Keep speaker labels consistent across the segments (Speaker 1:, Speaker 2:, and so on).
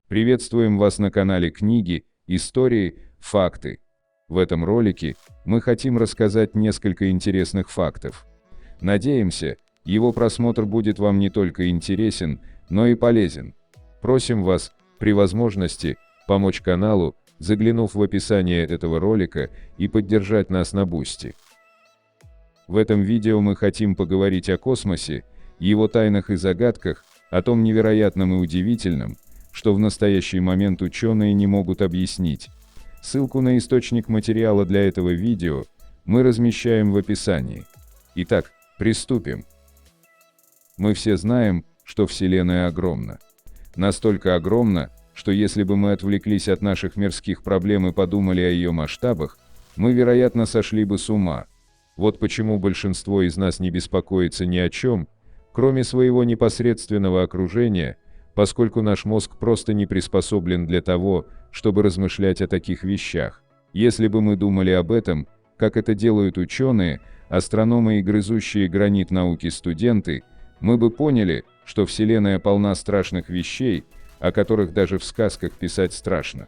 Speaker 1: Приветствуем вас на канале Книги, Истории, Факты. В этом ролике мы хотим рассказать несколько интересных фактов. Надеемся, его просмотр будет вам не только интересен, но и полезен. Просим вас, при возможности, помочь каналу, заглянув в описание этого ролика и поддержать нас на Бусти. В этом видео мы хотим поговорить о космосе, его тайнах и загадках, о том невероятном и удивительном, что в настоящий момент ученые не могут объяснить. Ссылку на источник материала для этого видео мы размещаем в описании. Итак, приступим. Мы все знаем, что Вселенная огромна. Настолько огромна, что если бы мы отвлеклись от наших мирских проблем и подумали о ее масштабах, мы, вероятно, сошли бы с ума. Вот почему большинство из нас не беспокоится ни о чем, кроме своего непосредственного окружения, поскольку наш мозг просто не приспособлен для того, чтобы размышлять о таких вещах. Если бы мы думали об этом, как это делают ученые, астрономы и грызущие гранит науки студенты, мы бы поняли, что Вселенная полна страшных вещей, о которых даже в сказках писать страшно.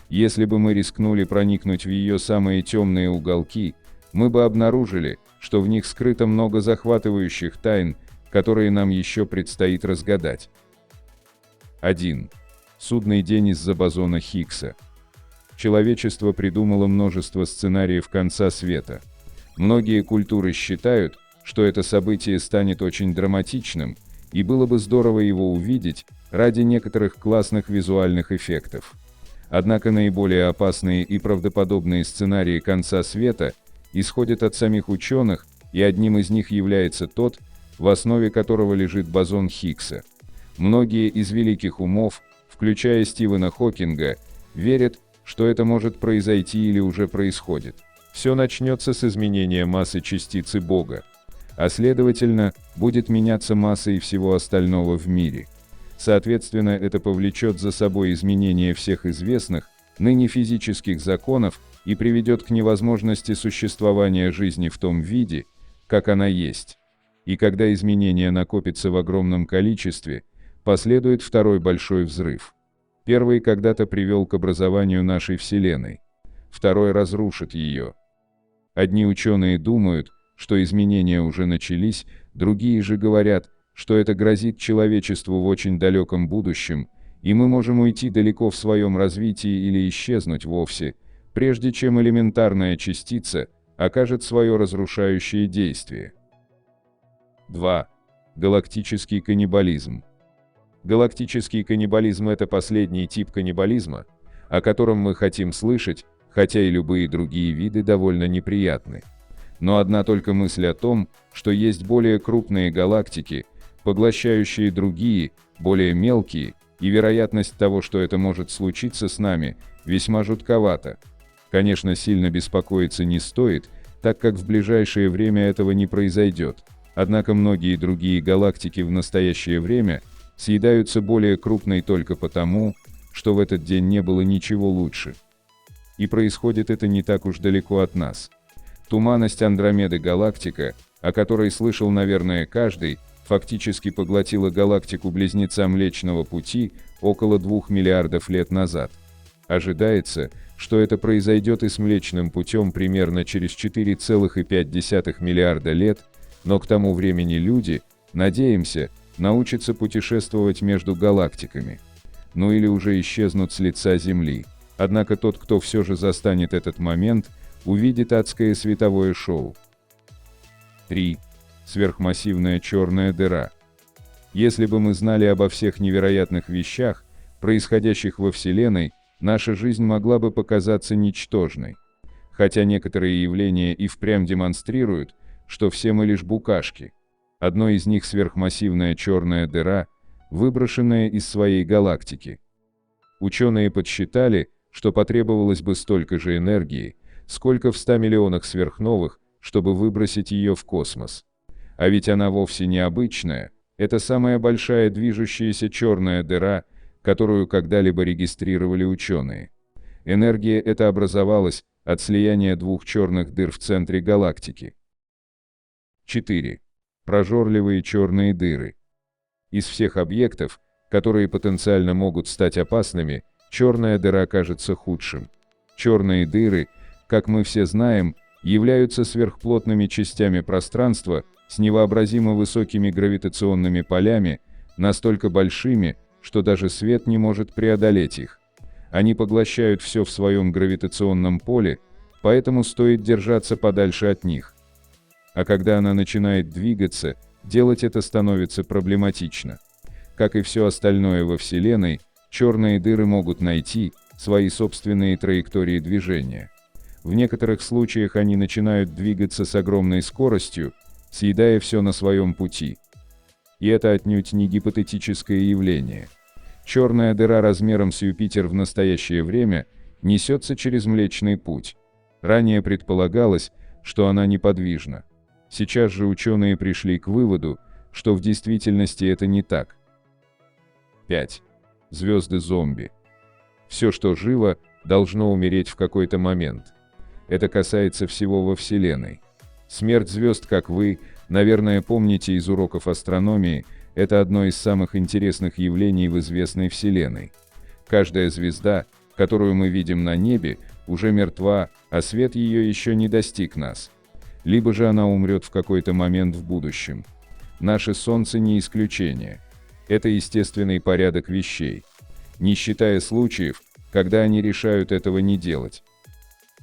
Speaker 1: Если бы мы рискнули проникнуть в ее самые темные уголки, мы бы обнаружили, что в них скрыто много захватывающих тайн, которые нам еще предстоит разгадать. 1. Судный день из-за бозона Хиггса. Человечество придумало множество сценариев конца света. Многие культуры считают, что это событие станет очень драматичным, и было бы здорово его увидеть ради некоторых классных визуальных эффектов. Однако наиболее опасные и правдоподобные сценарии конца света исходят от самих ученых, и одним из них является тот, в основе которого лежит бозон Хиггса. Многие из великих умов, включая Стивена Хокинга, верят, что это может произойти или уже происходит. Все начнется с изменения массы частицы Бога, а следовательно, будет меняться масса и всего остального в мире. Соответственно, это повлечет за собой изменение всех известных, ныне физических законов и приведет к невозможности существования жизни в том виде, как она есть. И когда изменения накопятся в огромном количестве, последует второй большой взрыв. Первый когда-то привел к образованию нашей Вселенной. Второй разрушит ее. Одни ученые думают, что изменения уже начались, другие же говорят, что это грозит человечеству в очень далеком будущем, и мы можем уйти далеко в своем развитии или исчезнуть вовсе, прежде чем элементарная частица окажет свое разрушающее действие. 2. Галактический каннибализм. Галактический каннибализм – это последний тип каннибализма, о котором мы хотим слышать, хотя и любые другие виды довольно неприятны. Но одна только мысль о том, что есть более крупные галактики, поглощающие другие, более мелкие, и вероятность того, что это может случиться с нами, весьма жутковата. Конечно, сильно беспокоиться не стоит, так как в ближайшее время этого не произойдет. Однако многие другие галактики в настоящее время съедаются более крупной только потому, что в этот день не было ничего лучше. И происходит это не так уж далеко от нас. Туманность Андромеды галактика, о которой слышал, наверное, каждый, фактически поглотила галактику-близнеца Млечного Пути около 2 миллиардов лет назад. Ожидается, что это произойдет и с Млечным Путем примерно через 4,5 миллиарда лет, но к тому времени люди, надеемся, научатся путешествовать между галактиками. Ну или уже исчезнут с лица Земли. Однако тот, кто все же застанет этот момент, увидит адское световое шоу. 3. Сверхмассивная черная дыра. Если бы мы знали обо всех невероятных вещах, происходящих во Вселенной, наша жизнь могла бы показаться ничтожной. Хотя некоторые явления и впрямь демонстрируют, что все мы лишь букашки. Одно из них — сверхмассивная черная дыра, выброшенная из своей галактики. Ученые подсчитали, что потребовалось бы столько же энергии, сколько в 100 миллионах сверхновых, чтобы выбросить ее в космос. А ведь она вовсе не обычная, это самая большая движущаяся черная дыра, которую когда-либо регистрировали ученые. Энергия эта образовалась от слияния двух черных дыр в центре галактики. 4. Прожорливые черные дыры. Из всех объектов, которые потенциально могут стать опасными, черная дыра кажется худшим. Черные дыры, как мы все знаем, являются сверхплотными частями пространства с невообразимо высокими гравитационными полями, настолько большими, что даже свет не может преодолеть их. Они поглощают все в своем гравитационном поле, поэтому стоит держаться подальше от них. А когда она начинает двигаться, делать это становится проблематично. Как и все остальное во Вселенной, черные дыры могут найти свои собственные траектории движения. В некоторых случаях они начинают двигаться с огромной скоростью, съедая все на своем пути. И это отнюдь не гипотетическое явление. Черная дыра размером с Юпитер в настоящее время несется через Млечный Путь. Ранее предполагалось, что она неподвижна. Сейчас же ученые пришли к выводу, что в действительности это не так. 5. Звезды-зомби. Все, что живо, должно умереть в какой-то момент. Это касается всего во Вселенной. Смерть звезд, как вы, наверное, помните из уроков астрономии, это одно из самых интересных явлений в известной Вселенной. Каждая звезда, которую мы видим на небе, уже мертва, а свет ее еще не достиг нас. Либо же она умрет в какой-то момент в будущем. Наше Солнце не исключение. Это естественный порядок вещей, не считая случаев, когда они решают этого не делать.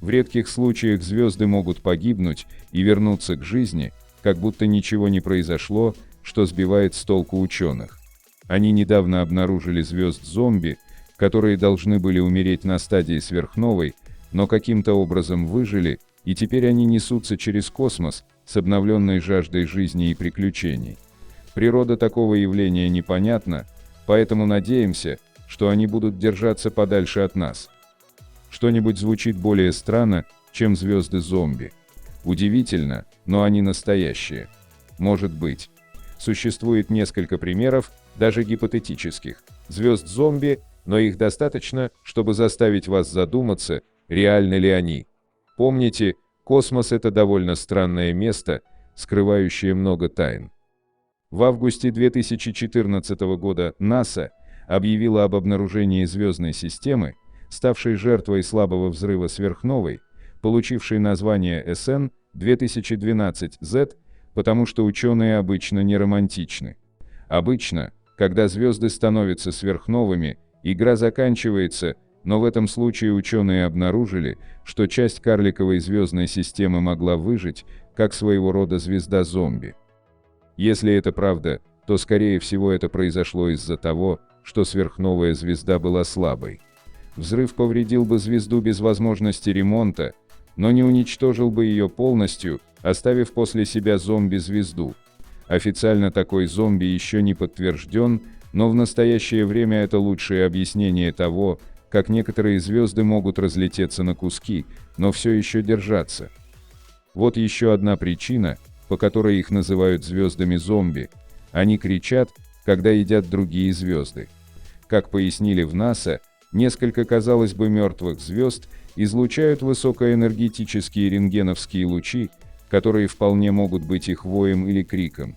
Speaker 1: В редких случаях звезды могут погибнуть и вернуться к жизни, как будто ничего не произошло, что сбивает с толку ученых. Они недавно обнаружили звезд-зомби, которые должны были умереть на стадии сверхновой, но каким-то образом выжили, и теперь они несутся через космос с обновленной жаждой жизни и приключений. Природа такого явления непонятна, поэтому надеемся, что они будут держаться подальше от нас. Что-нибудь звучит более странно, чем звезды-зомби. Удивительно, но они настоящие. Может быть. Существует несколько примеров, даже гипотетических, звезд-зомби, но их достаточно, чтобы заставить вас задуматься, реальны ли они. Помните, космос — это довольно странное место, скрывающее много тайн. В августе 2014 года НАСА объявила об обнаружении звездной системы, ставшей жертвой слабого взрыва сверхновой, получившей название SN 2012Z, потому что ученые обычно не романтичны. Обычно, когда звезды становятся сверхновыми, игра заканчивается, но в этом случае ученые обнаружили, что часть карликовой звездной системы могла выжить, как своего рода звезда-зомби. Если это правда, то скорее всего это произошло из-за того, что сверхновая звезда была слабой. Взрыв повредил бы звезду без возможности ремонта, но не уничтожил бы ее полностью, оставив после себя зомби-звезду. Официально такой зомби еще не подтвержден, но в настоящее время это лучшее объяснение того, как некоторые звезды могут разлететься на куски, но все еще держаться. Вот еще одна причина, по которой их называют звездами-зомби. Они кричат, когда едят другие звезды. Как пояснили в НАСА, несколько, казалось бы, мертвых звезд излучают высокоэнергетические рентгеновские лучи, которые вполне могут быть их воем или криком.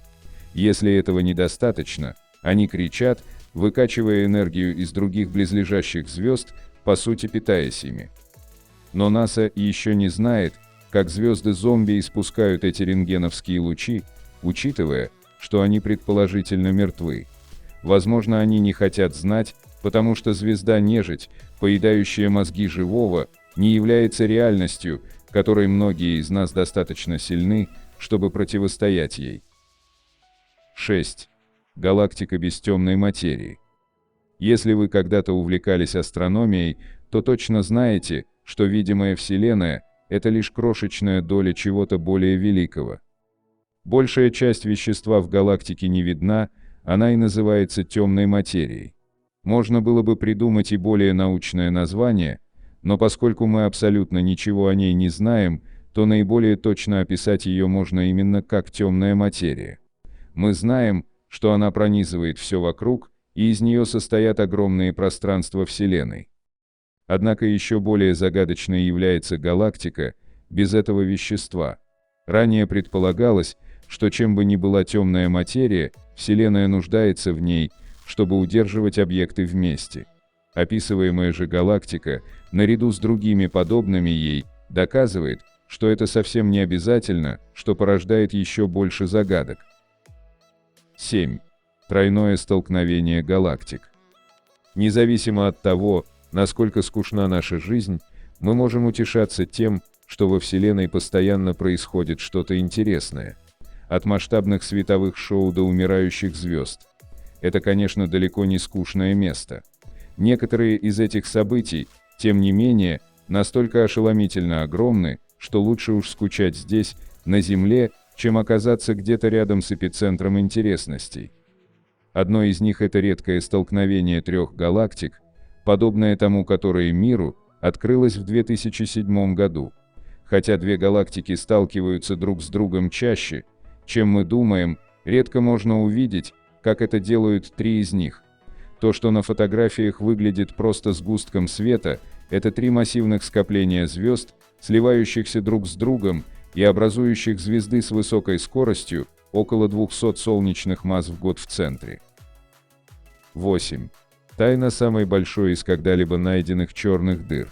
Speaker 1: Если этого недостаточно, они кричат, выкачивая энергию из других близлежащих звезд, по сути питаясь ими. Но НАСА еще не знает, как звезды-зомби испускают эти рентгеновские лучи, учитывая, что они предположительно мертвы. Возможно, они не хотят знать, потому что звезда-нежить, поедающая мозги живого, не является реальностью, которой многие из нас достаточно сильны, чтобы противостоять ей. 6. Галактика без темной материи. Если вы когда-то увлекались астрономией, то точно знаете, что видимая Вселенная — это лишь крошечная доля чего-то более великого. Большая часть вещества в галактике не видна, она и называется темной материей. Можно было бы придумать и более научное название, но поскольку мы абсолютно ничего о ней не знаем, то наиболее точно описать ее можно именно как темная материя. Мы знаем, что она пронизывает все вокруг, и из нее состоят огромные пространства Вселенной. Однако еще более загадочной является галактика без этого вещества. Ранее предполагалось, что чем бы ни была темная материя, Вселенная нуждается в ней, чтобы удерживать объекты вместе. Описываемая же галактика, наряду с другими подобными ей, доказывает, что это совсем не обязательно, что порождает еще больше загадок. 7. Тройное столкновение галактик. Независимо от того, насколько скучна наша жизнь, мы можем утешаться тем, что во Вселенной постоянно происходит что-то интересное. От масштабных световых шоу до умирающих звезд. Это, конечно, далеко не скучное место. Некоторые из этих событий, тем не менее, настолько ошеломительно огромны, что лучше уж скучать здесь, на Земле, чем оказаться где-то рядом с эпицентром интересностей. Одно из них — это редкое столкновение трех галактик, подобное тому, которое миру открылось в 2007 году. Хотя две галактики сталкиваются друг с другом чаще, чем мы думаем, редко можно увидеть, как это делают три из них. То, что на фотографиях выглядит просто сгустком света, это три массивных скопления звезд, сливающихся друг с другом и образующих звезды с высокой скоростью, около 200 солнечных масс в год в центре. 8. Тайна самой большой из когда-либо найденных черных дыр.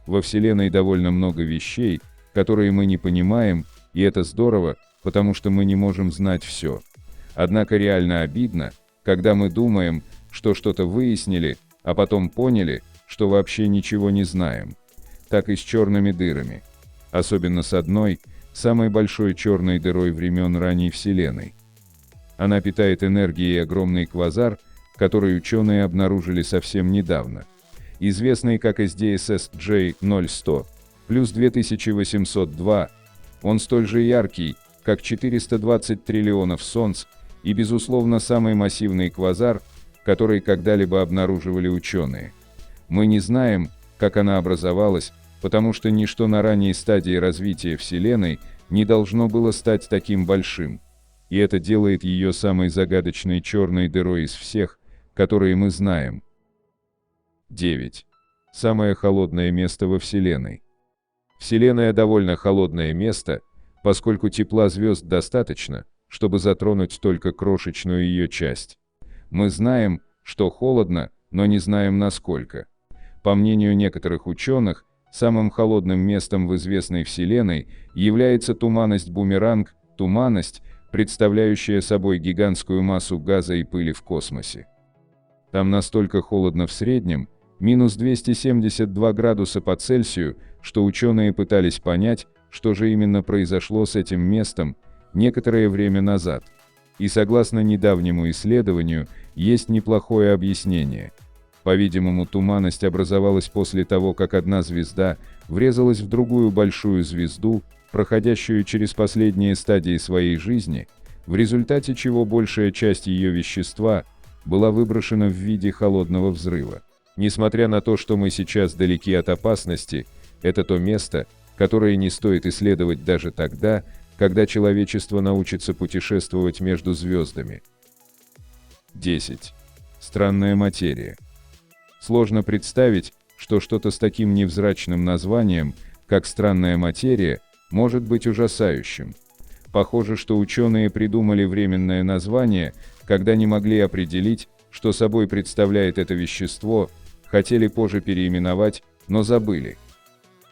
Speaker 1: Во Вселенной довольно много вещей, которые мы не понимаем, и это здорово, потому что мы не можем знать все. Однако реально обидно, когда мы думаем, что что-то выяснили, а потом поняли, что вообще ничего не знаем. Так и с черными дырами. Особенно с одной, самой большой черной дырой времен ранней Вселенной. Она питает энергией огромный квазар, который ученые обнаружили совсем недавно. Известный как SDSS J0100, плюс 2802, он столь же яркий, как 420 триллионов Солнц, и, безусловно, самый массивный квазар, который когда-либо обнаруживали ученые. Мы не знаем, как она образовалась, потому что ничто на ранней стадии развития Вселенной не должно было стать таким большим. И это делает ее самой загадочной черной дырой из всех, которые мы знаем. 9. Самое холодное место во Вселенной. Вселенная довольно холодное место, поскольку тепла звезд достаточно, чтобы затронуть только крошечную ее часть. Мы знаем, что холодно, но не знаем насколько. По мнению некоторых ученых, самым холодным местом в известной Вселенной является туманность-бумеранг, туманность, представляющая собой гигантскую массу газа и пыли в космосе. Там настолько холодно в среднем, минус 272 градуса по Цельсию, что ученые пытались понять, что же именно произошло с этим местом некоторое время назад. И согласно недавнему исследованию, есть неплохое объяснение. По-видимому, туманность образовалась после того, как одна звезда врезалась в другую большую звезду, проходящую через последние стадии своей жизни, в результате чего большая часть ее вещества была выброшена в виде холодного взрыва. Несмотря на то, что мы сейчас далеки от опасности, это то место, которое не стоит исследовать даже тогда, когда человечество научится путешествовать между звездами. 10. Странная материя. Сложно представить, что что-то с таким невзрачным названием, как странная материя, может быть ужасающим. Похоже, что ученые придумали временное название, когда не могли определить, что собой представляет это вещество, хотели позже переименовать, но забыли.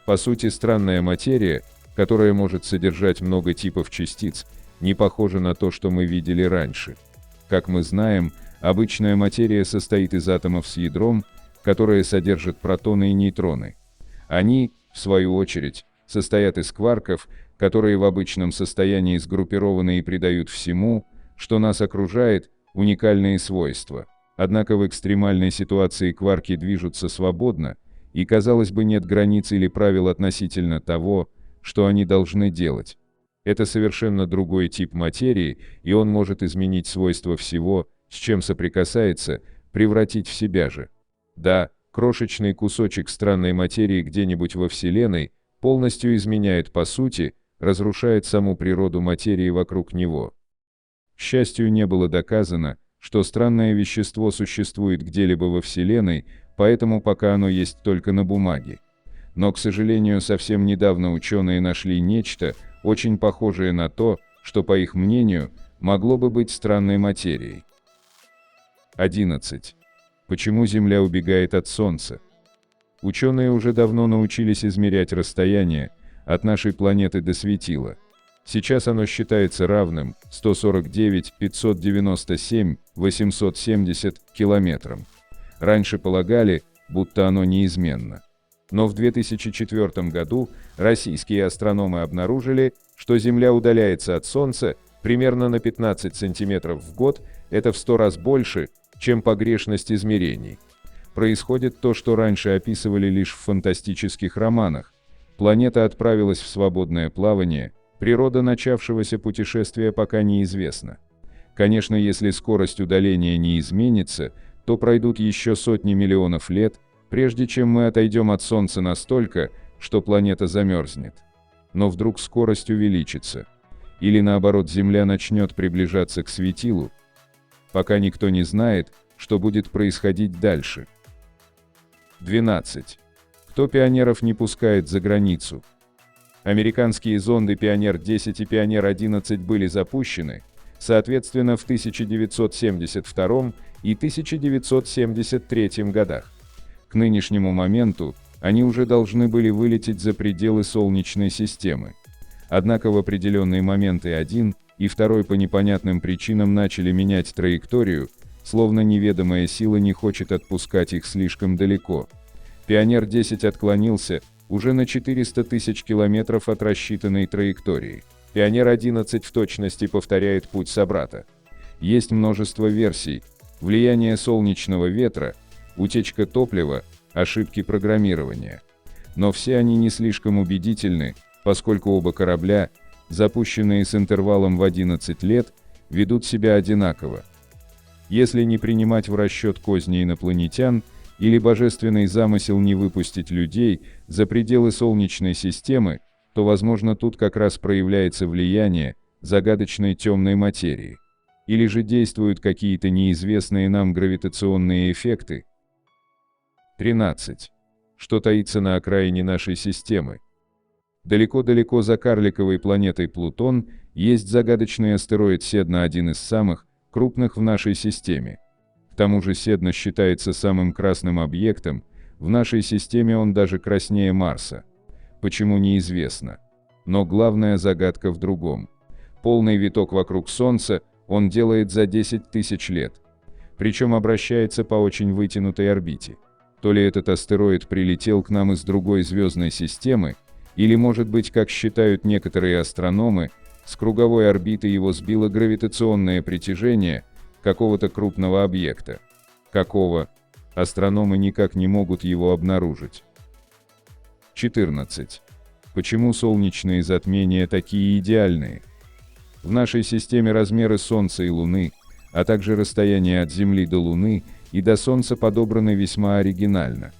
Speaker 1: По сути, странная материя, которая может содержать много типов частиц, не похожа на то, что мы видели раньше. Как мы знаем, обычная материя состоит из атомов с ядром, которое содержит протоны и нейтроны. Они, в свою очередь, состоят из кварков, которые в обычном состоянии сгруппированы и придают всему, что нас окружает, уникальные свойства. Однако в экстремальной ситуации кварки движутся свободно, и, казалось бы, нет границ или правил относительно того, что они должны делать. Это совершенно другой тип материи, и он может изменить свойства всего, с чем соприкасается, превратить в себя же. Да, крошечный кусочек странной материи где-нибудь во Вселенной полностью изменяет по сути, разрушает саму природу материи вокруг него. К счастью, не было доказано, что странное вещество существует где-либо во Вселенной, поэтому пока оно есть только на бумаге. Но, к сожалению, совсем недавно ученые нашли нечто, очень похожее на то, что, по их мнению, могло бы быть странной материей. 11. Почему Земля убегает от Солнца? Ученые уже давно научились измерять расстояние от нашей планеты до светила. Сейчас оно считается равным 149 597 870 километрам. Раньше полагали, будто оно неизменно. Но в 2004 году российские астрономы обнаружили, что Земля удаляется от Солнца примерно на 15 сантиметров в год, это в 100 раз больше, чем погрешность измерений. Происходит то, что раньше описывали лишь в фантастических романах. Планета отправилась в свободное плавание, природа начавшегося путешествия пока неизвестна. Конечно, если скорость удаления не изменится, то пройдут еще сотни миллионов лет, прежде чем мы отойдем от Солнца настолько, что планета замерзнет. Но вдруг скорость увеличится. Или наоборот, Земля начнет приближаться к светилу. Пока никто не знает, что будет происходить дальше. 12. Кто пионеров не пускает за границу? Американские зонды «Пионер-10» и «Пионер-11» были запущены, соответственно, в 1972 и 1973 годах. К нынешнему моменту они уже должны были вылететь за пределы Солнечной системы. Однако в определенные моменты один и второй по непонятным причинам начали менять траекторию, словно неведомая сила не хочет отпускать их слишком далеко. «Пионер-10» отклонился уже на 400 тысяч километров от рассчитанной траектории. «Пионер-11» в точности повторяет путь собрата. Есть множество версий: влияние солнечного ветра, утечка топлива, ошибки программирования. Но все они не слишком убедительны, поскольку оба корабля, запущенные с интервалом в 11 лет, ведут себя одинаково. Если не принимать в расчет козни инопланетян или божественный замысел не выпустить людей за пределы Солнечной системы, то, возможно, тут как раз проявляется влияние загадочной темной материи. Или же действуют какие-то неизвестные нам гравитационные эффекты. 13. Что таится на окраине нашей системы? Далеко-далеко за карликовой планетой Плутон есть загадочный астероид Седна, один из самых крупных в нашей системе. К тому же Седна считается самым красным объектом, в нашей системе он даже краснее Марса. Почему, неизвестно. Но главная загадка в другом. Полный виток вокруг Солнца он делает за 10 тысяч лет. Причем обращается по очень вытянутой орбите. То ли этот астероид прилетел к нам из другой звездной системы, или, может быть, как считают некоторые астрономы, с круговой орбиты его сбило гравитационное притяжение какого-то крупного объекта. Какого? Астрономы никак не могут его обнаружить. 14. Почему солнечные затмения такие идеальные? В нашей системе размеры Солнца и Луны, а также расстояние от Земли до Луны и до Солнца подобраны весьма оригинально.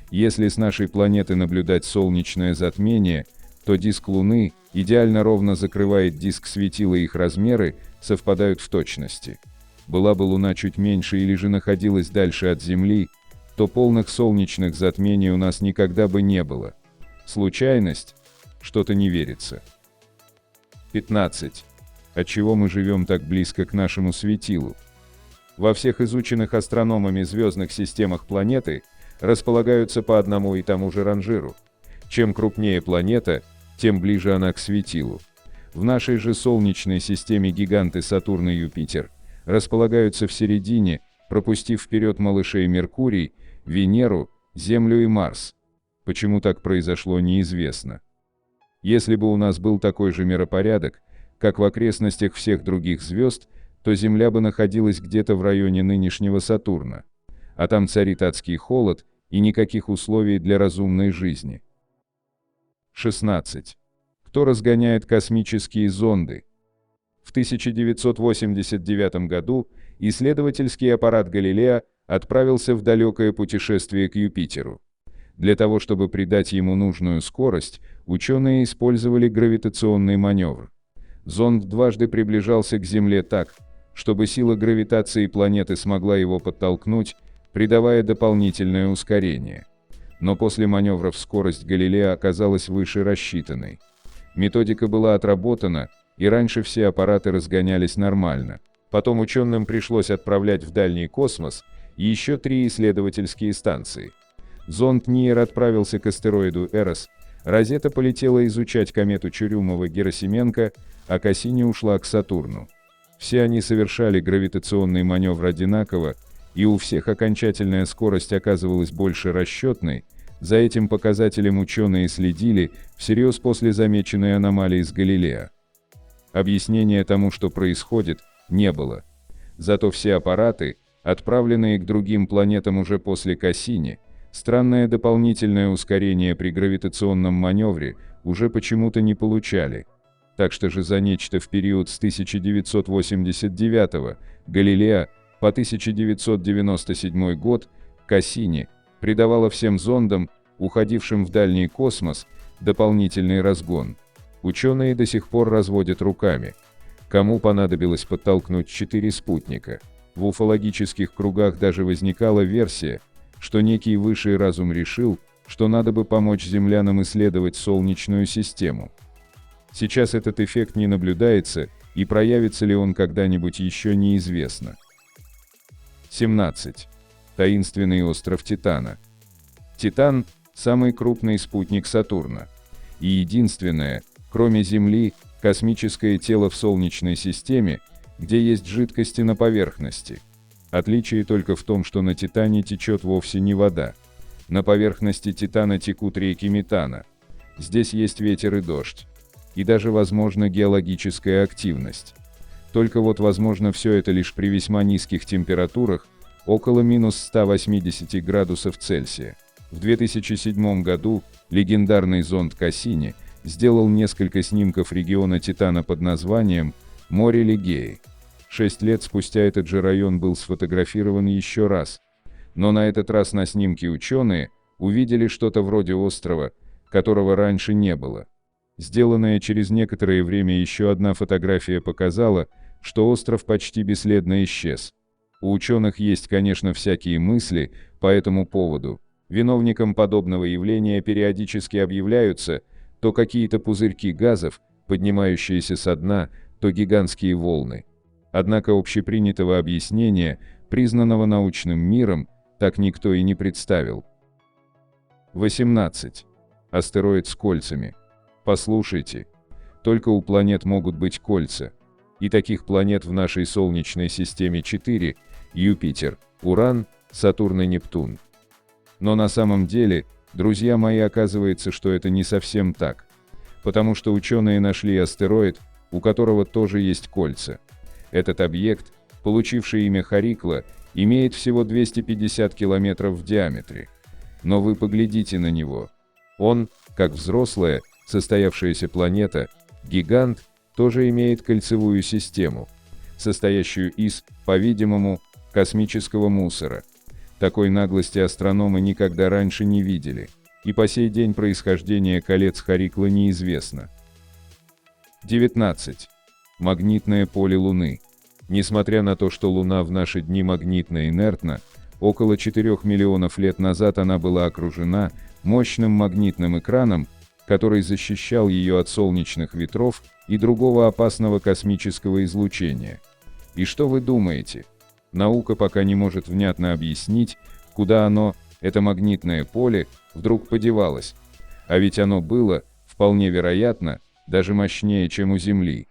Speaker 1: Если с нашей планеты наблюдать солнечное затмение, то диск Луны идеально ровно закрывает диск светила, и их размеры совпадают в точности. Была бы Луна чуть меньше или же находилась дальше от Земли, то полных солнечных затмений у нас никогда бы не было. Случайность? Что-то не верится. 15. Отчего мы живем так близко к нашему светилу? Во всех изученных астрономами звездных системах планеты располагаются по одному и тому же ранжиру. Чем крупнее планета, тем ближе она к светилу. В нашей же Солнечной системе гиганты Сатурн и Юпитер располагаются в середине, пропустив вперед малышей Меркурий, Венеру, Землю и Марс. Почему так произошло, неизвестно. Если бы у нас был такой же миропорядок, как в окрестностях всех других звезд, то Земля бы находилась где-то в районе нынешнего Сатурна. А там царит адский холод и никаких условий для разумной жизни. 16. Кто разгоняет космические зонды? В 1989 году исследовательский аппарат Галилео отправился в далекое путешествие к Юпитеру. Для того, чтобы придать ему нужную скорость, ученые использовали гравитационный маневр. Зонд дважды приближался к Земле так, чтобы сила гравитации планеты смогла его подтолкнуть, придавая дополнительное ускорение. Но после маневров скорость Галилео оказалась выше рассчитанной. Методика была отработана, и раньше все аппараты разгонялись нормально. Потом ученым пришлось отправлять в дальний космос еще 3 исследовательские станции. Зонд Нир отправился к астероиду Эрос, Розетта полетела изучать комету Чурюмова-Герасименко, а Кассини ушла к Сатурну. Все они совершали гравитационный маневр одинаково, и у всех окончательная скорость оказывалась больше расчетной. За этим показателем ученые следили всерьез после замеченной аномалии с Галилео. Объяснения тому, что происходит, не было. Зато все аппараты, отправленные к другим планетам уже после Кассини, странное дополнительное ускорение при гравитационном маневре уже почему-то не получали. Так что же за нечто в период с 1989 Галилео по 1997 год Кассини придавала всем зондам, уходившим в дальний космос, дополнительный разгон. Ученые до сих пор разводят руками. Кому понадобилось подтолкнуть 4 спутника? В уфологических кругах даже возникала версия, что некий высший разум решил, что надо бы помочь землянам исследовать Солнечную систему. Сейчас этот эффект не наблюдается, и проявится ли он когда-нибудь еще неизвестно. 17. Таинственный остров Титана. Титан – самый крупный спутник Сатурна. И единственное, кроме Земли, космическое тело в Солнечной системе, где есть жидкости на поверхности. Отличие только в том, что на Титане течет вовсе не вода. На поверхности Титана текут реки метана. Здесь есть ветер и дождь. И даже, возможно, геологическая активность. Только вот возможно все это лишь при весьма низких температурах, около минус 180 градусов Цельсия. В 2007 году легендарный зонд Кассини сделал несколько снимков региона Титана под названием «Море Лигеи». 6 лет спустя этот же район был сфотографирован еще раз. Но на этот раз на снимке ученые увидели что-то вроде острова, которого раньше не было. Сделанная через некоторое время еще одна фотография показала, что остров почти бесследно исчез. У ученых есть, конечно, всякие мысли по этому поводу. Виновником подобного явления периодически объявляются то какие-то пузырьки газов, поднимающиеся со дна, то гигантские волны. Однако общепринятого объяснения, признанного научным миром, так никто и не представил. 18. Астероид с кольцами. Послушайте, только у планет могут быть кольца. И таких планет в нашей Солнечной системе 4 – Юпитер, Уран, Сатурн и Нептун. Но на самом деле, друзья мои, оказывается, что это не совсем так. Потому что ученые нашли астероид, у которого тоже есть кольца. Этот объект, получивший имя Харикла, имеет всего 250 километров в диаметре. Но вы поглядите на него. Он, как взрослая, состоявшаяся планета, гигант, тоже имеет кольцевую систему, состоящую из, по-видимому, космического мусора. Такой наглости астрономы никогда раньше не видели, и по сей день происхождение колец Харикла неизвестно. 19. Магнитное поле Луны. Несмотря на то, что Луна в наши дни магнитно инертна, около 4 миллионов лет назад она была окружена мощным магнитным экраном, который защищал ее от солнечных ветров и другого опасного космического излучения. И что вы думаете? Наука пока не может внятно объяснить, куда оно, это магнитное поле, вдруг подевалось. А ведь оно было, вполне вероятно, даже мощнее, чем у Земли.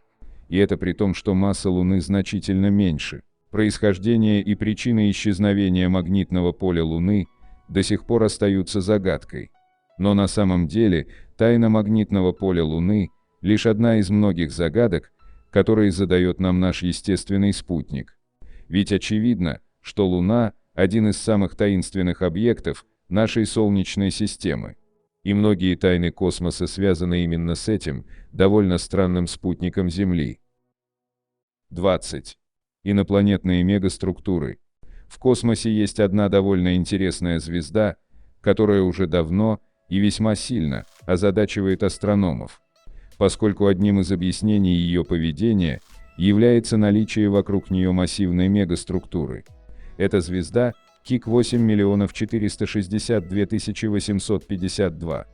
Speaker 1: И это при том, что масса Луны значительно меньше. Происхождение и причины исчезновения магнитного поля Луны до сих пор остаются загадкой. Но на самом деле, тайна магнитного поля Луны – лишь одна из многих загадок, которые задает нам наш естественный спутник. Ведь очевидно, что Луна – один из самых таинственных объектов нашей Солнечной системы. И многие тайны космоса связаны именно с этим, довольно странным спутником Земли. 20. Инопланетные мегаструктуры. В космосе есть одна довольно интересная звезда, которая уже давно и весьма сильно озадачивает астрономов, поскольку одним из объяснений ее поведения является наличие вокруг нее массивной мегаструктуры. Эта звезда Кик 8 852.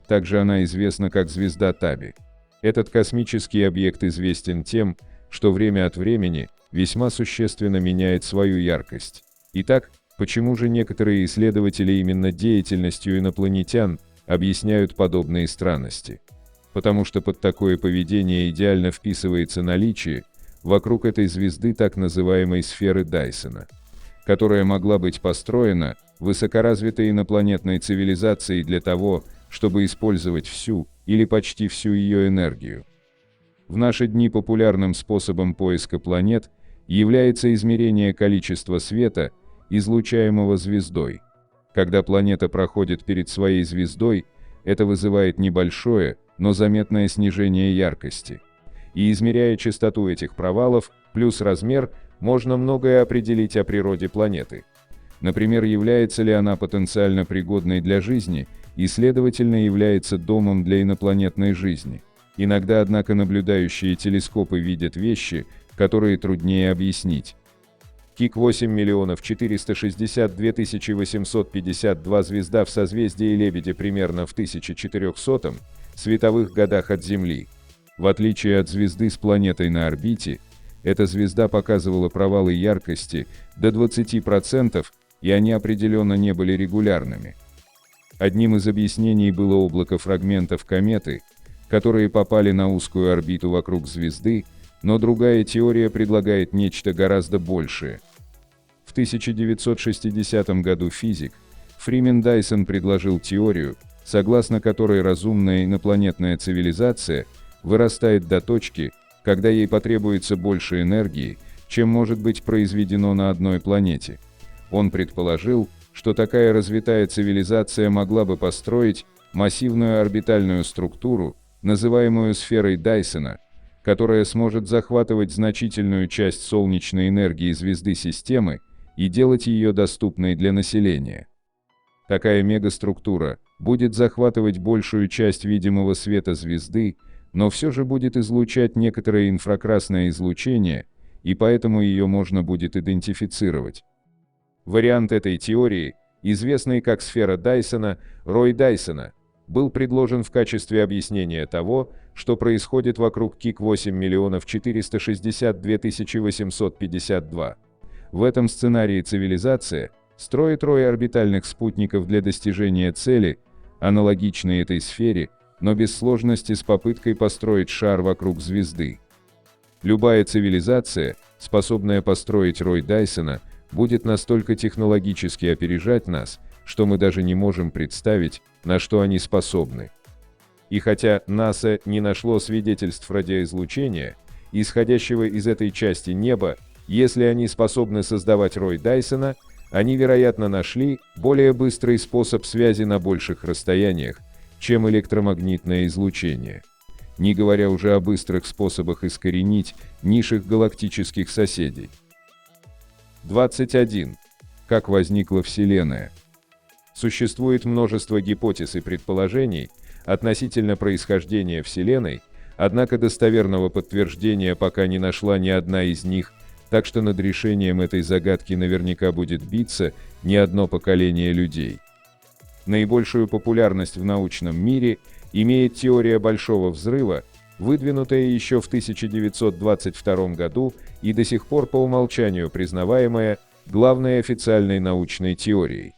Speaker 1: Также она известна как звезда Таби. Этот космический объект известен тем, что время от времени весьма существенно меняет свою яркость. Итак, почему же некоторые исследователи именно деятельностью инопланетян объясняют подобные странности? Потому что под такое поведение идеально вписывается наличие вокруг этой звезды так называемой сферы Дайсона, которая могла быть построена высокоразвитой инопланетной цивилизацией для того, чтобы использовать всю или почти всю ее энергию. В наши дни популярным способом поиска планет является измерение количества света, излучаемого звездой. Когда планета проходит перед своей звездой, это вызывает небольшое, но заметное снижение яркости. И измеряя частоту этих провалов, плюс размер, можно многое определить о природе планеты. Например, является ли она потенциально пригодной для жизни и, следовательно, является домом для инопланетной жизни. Иногда, однако, наблюдающие телескопы видят вещи, которые труднее объяснить. Кик 8 462 852 звезда в созвездии Лебедя примерно в 1400 световых годах от Земли. В отличие от звезды с планетой на орбите, эта звезда показывала провалы яркости до 20%, и они определенно не были регулярными. Одним из объяснений было облако фрагментов кометы, которые попали на узкую орбиту вокруг звезды, но другая теория предлагает нечто гораздо большее. В 1960 году физик Фримен Дайсон предложил теорию, согласно которой разумная инопланетная цивилизация вырастает до точки, когда ей потребуется больше энергии, чем может быть произведено на одной планете. Он предположил, что такая развитая цивилизация могла бы построить массивную орбитальную структуру, называемую сферой Дайсона, которая сможет захватывать значительную часть солнечной энергии звезды системы и делать ее доступной для населения. Такая мегаструктура будет захватывать большую часть видимого света звезды, но все же будет излучать некоторое инфракрасное излучение, и поэтому ее можно будет идентифицировать. Вариант этой теории, известный как сфера Дайсона, рой Дайсона, был предложен в качестве объяснения того, что происходит вокруг Кик 8 462 852. В этом сценарии цивилизация строит рой орбитальных спутников для достижения цели, аналогичной этой сфере, но без сложности с попыткой построить шар вокруг звезды. Любая цивилизация, способная построить рой Дайсона, будет настолько технологически опережать нас, что мы даже не можем представить, на что они способны. И хотя НАСА не нашло свидетельств радиоизлучения, исходящего из этой части неба, если они способны создавать рой Дайсона, они, вероятно, нашли более быстрый способ связи на больших расстояниях, чем электромагнитное излучение. Не говоря уже о быстрых способах искоренить низших галактических соседей. 21. Как возникла Вселенная? Существует множество гипотез и предположений относительно происхождения Вселенной, однако достоверного подтверждения пока не нашла ни одна из них, так что над решением этой загадки наверняка будет биться не одно поколение людей. Наибольшую популярность в научном мире имеет теория Большого взрыва, выдвинутая еще в 1922 году и до сих пор по умолчанию признаваемая главной официальной научной теорией.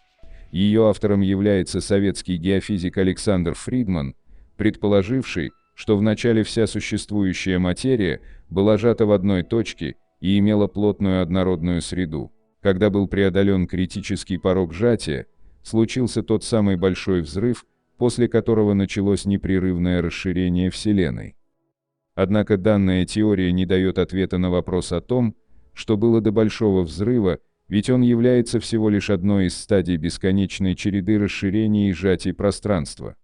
Speaker 1: Ее автором является советский геофизик Александр Фридман, предположивший, что вначале вся существующая материя была сжата в одной точке и имела плотную однородную среду. Когда был преодолен критический порог сжатия, случился тот самый Большой взрыв, после которого началось непрерывное расширение Вселенной. Однако данная теория не дает ответа на вопрос о том, что было до Большого взрыва, ведь он является всего лишь одной из стадий бесконечной череды расширений и сжатий пространства.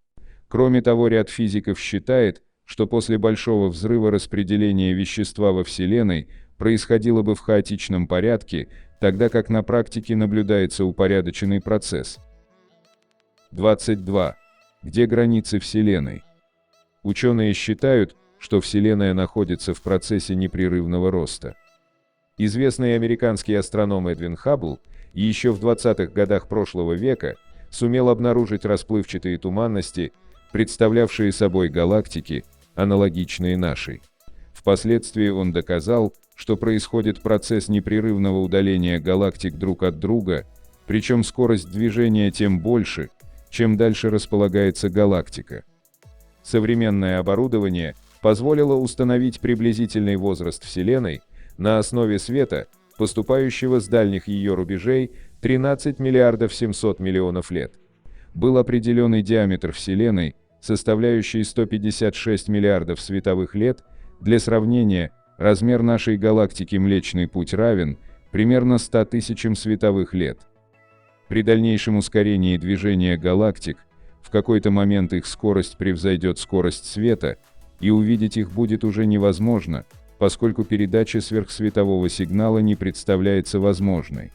Speaker 1: Кроме того, ряд физиков считает, что после Большого взрыва распределение вещества во Вселенной происходило бы в хаотичном порядке, тогда как на практике наблюдается упорядоченный процесс. 22. Где границы Вселенной? Ученые считают, что Вселенная находится в процессе непрерывного роста. Известный американский астроном Эдвин Хаббл еще в 20-х годах прошлого века сумел обнаружить расплывчатые туманности, представлявшие собой галактики, аналогичные нашей. В Впоследствии он доказал, что происходит процесс непрерывного удаления галактик друг от друга, причем скорость движения тем больше, чем дальше располагается галактика. Современное оборудование позволило установить приблизительный возраст Вселенной на основе света, поступающего с дальних ее рубежей 13 миллиардов 700 миллионов лет. Был определен и диаметр Вселенной, составляющий 156 миллиардов световых лет. Для сравнения, размер нашей галактики Млечный Путь равен примерно 100 тысячам световых лет. При дальнейшем ускорении движения галактик, в какой-то момент их скорость превзойдет скорость света, и увидеть их будет уже невозможно, поскольку передача сверхсветового сигнала не представляется возможной.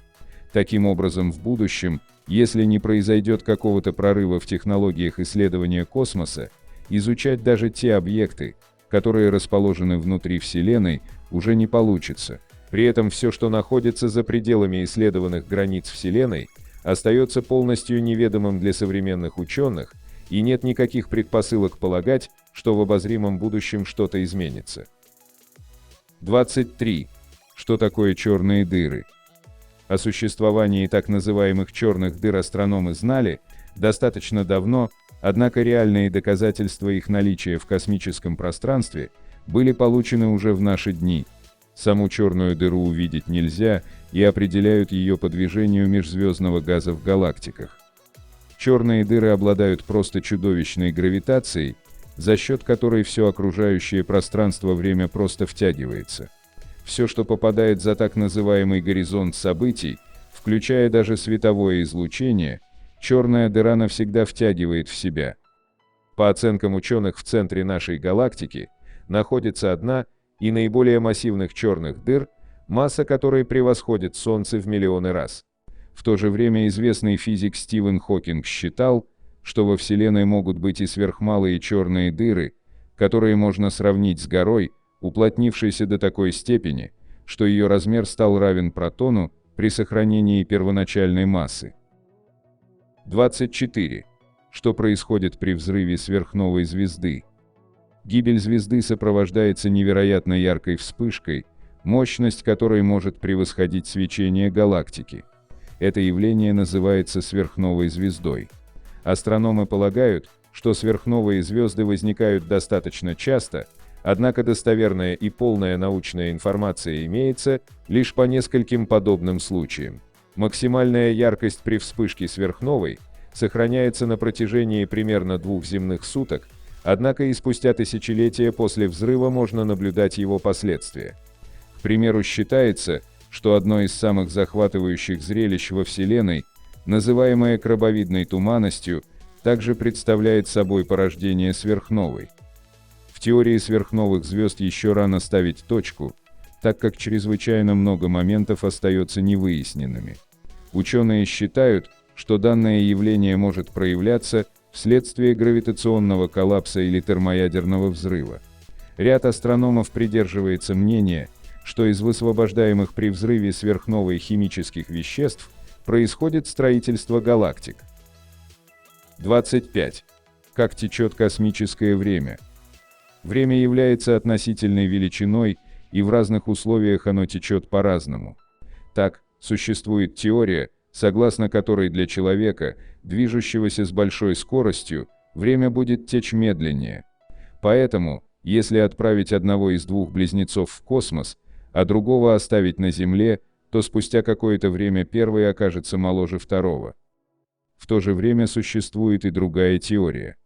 Speaker 1: Таким образом, в будущем, если не произойдет какого-то прорыва в технологиях исследования космоса, изучать даже те объекты, которые расположены внутри Вселенной, уже не получится. При этом все, что находится за пределами исследованных границ Вселенной, остается полностью неведомым для современных ученых, и нет никаких предпосылок полагать, что в обозримом будущем что-то изменится. 23. Что такое черные дыры? О существовании так называемых черных дыр астрономы знали достаточно давно, однако реальные доказательства их наличия в космическом пространстве были получены уже в наши дни. Саму черную дыру увидеть нельзя, и определяют ее по движению межзвездного газа в галактиках. Черные дыры обладают просто чудовищной гравитацией, за счет которой все окружающее пространство-время просто втягивается. Все, что попадает за так называемый горизонт событий, включая даже световое излучение, черная дыра навсегда втягивает в себя. По оценкам ученых, в центре нашей галактики находится одна и наиболее массивных черных дыр, масса которой превосходит Солнце в миллионы раз. В то же время известный физик Стивен Хокинг считал, что во Вселенной могут быть и сверхмалые черные дыры, которые можно сравнить с горой, уплотнившейся до такой степени, что ее размер стал равен протону при сохранении первоначальной массы. 24. Что происходит при взрыве сверхновой звезды? Гибель звезды сопровождается невероятно яркой вспышкой, мощность которой может превосходить свечение галактики. Это явление называется сверхновой звездой. Астрономы полагают, что сверхновые звезды возникают достаточно часто, однако достоверная и полная научная информация имеется лишь по нескольким подобным случаям. Максимальная яркость при вспышке сверхновой сохраняется на протяжении примерно 2 земных суток, однако и спустя тысячелетия после взрыва можно наблюдать его последствия. К примеру, считается, что одно из самых захватывающих зрелищ во Вселенной, называемое крабовидной туманностью, также представляет собой порождение сверхновой. В теории сверхновых звезд еще рано ставить точку, так как чрезвычайно много моментов остается невыясненными. Ученые считают, что данное явление может проявляться вследствие гравитационного коллапса или термоядерного взрыва. Ряд астрономов придерживается мнения, что из высвобождаемых при взрыве сверхновой химических веществ происходит строительство галактик. 25. Как течет космическое время? Время является относительной величиной, и в разных условиях оно течет по-разному. Так, существует теория, согласно которой для человека, движущегося с большой скоростью, время будет течь медленнее. Поэтому, если отправить одного из двух близнецов в космос, а другого оставить на Земле, то спустя какое-то время первый окажется моложе второго. В то же время существует и другая теория,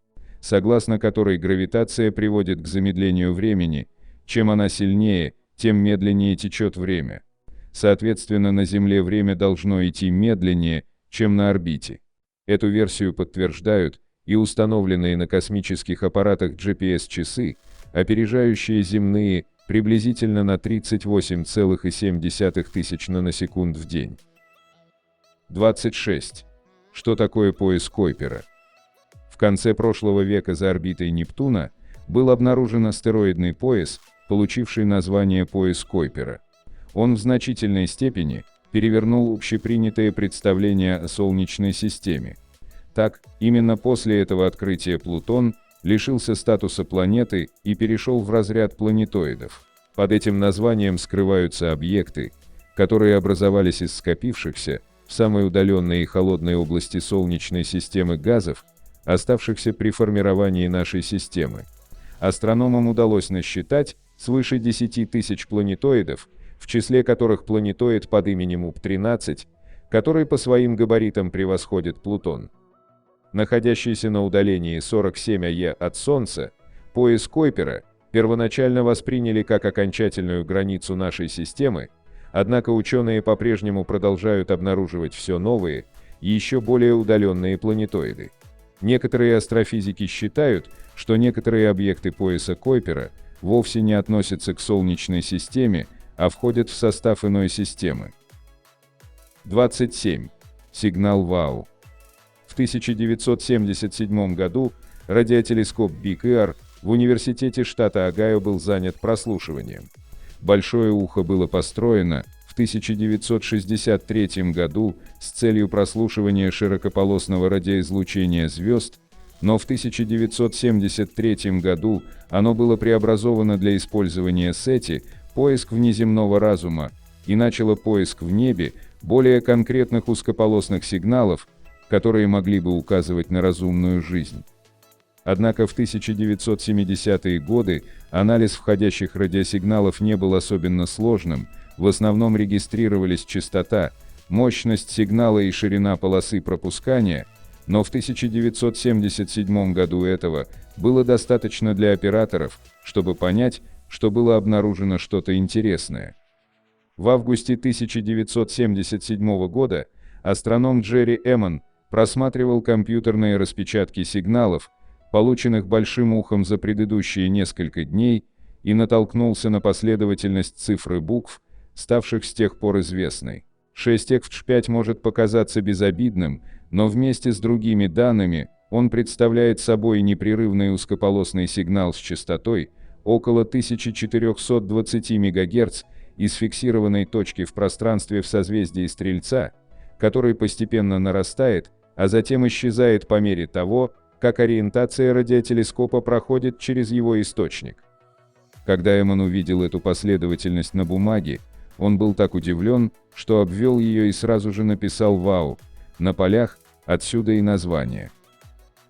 Speaker 1: согласно которой гравитация приводит к замедлению времени, чем она сильнее, тем медленнее течет время. Соответственно, на Земле время должно идти медленнее, чем на орбите. Эту версию подтверждают и установленные на космических аппаратах GPS-часы, опережающие земные приблизительно на 38,7 тысяч наносекунд в день. 26. Что такое пояс Койпера? В конце прошлого века за орбитой Нептуна был обнаружен астероидный пояс, получивший название пояс Койпера. Он в значительной степени перевернул общепринятое представление о Солнечной системе. Так, именно после этого открытия Плутон лишился статуса планеты и перешел в разряд планетоидов. Под этим названием скрываются объекты, которые образовались из скопившихся в самой удаленной и холодной области Солнечной системы газов, оставшихся при формировании нашей системы. Астрономам удалось насчитать свыше 10 тысяч планетоидов, в числе которых планетоид под именем УП-13, который по своим габаритам превосходит Плутон. Находящийся на удалении 47 АЕ от Солнца, пояс Койпера первоначально восприняли как окончательную границу нашей системы, однако ученые по-прежнему продолжают обнаруживать все новые и еще более удаленные планетоиды. Некоторые астрофизики считают, что некоторые объекты пояса Койпера вовсе не относятся к Солнечной системе, а входят в состав иной системы. 27. Сигнал ВАУ. В 1977 году радиотелескоп Big Ear в университете штата Огайо был занят прослушиванием. Большое ухо было построено в 1963 году с целью прослушивания широкополосного радиоизлучения звезд, но в 1973 году оно было преобразовано для использования SETI, поиск внеземного разума, и начало поиск в небе более конкретных узкополосных сигналов, которые могли бы указывать на разумную жизнь. Однако в 1970-е годы анализ входящих радиосигналов не был особенно сложным, в основном регистрировались частота, мощность сигнала и ширина полосы пропускания, но в 1977 году этого было достаточно для операторов, чтобы понять, что было обнаружено что-то интересное. В августе 1977 года астроном Джерри Эммон просматривал компьютерные распечатки сигналов, полученных большим ухом за предыдущие несколько дней, и натолкнулся на последовательность цифр и букв, ставших с тех пор известной. 6F5 может показаться безобидным, но вместе с другими данными он представляет собой непрерывный узкополосный сигнал с частотой около 1420 МГц из фиксированной точки в пространстве в созвездии Стрельца, который постепенно нарастает, а затем исчезает по мере того, как ориентация радиотелескопа проходит через его источник. Когда Эммон увидел эту последовательность на бумаге, он был так удивлен, что обвел ее и сразу же написал «Вау» на полях, отсюда и название.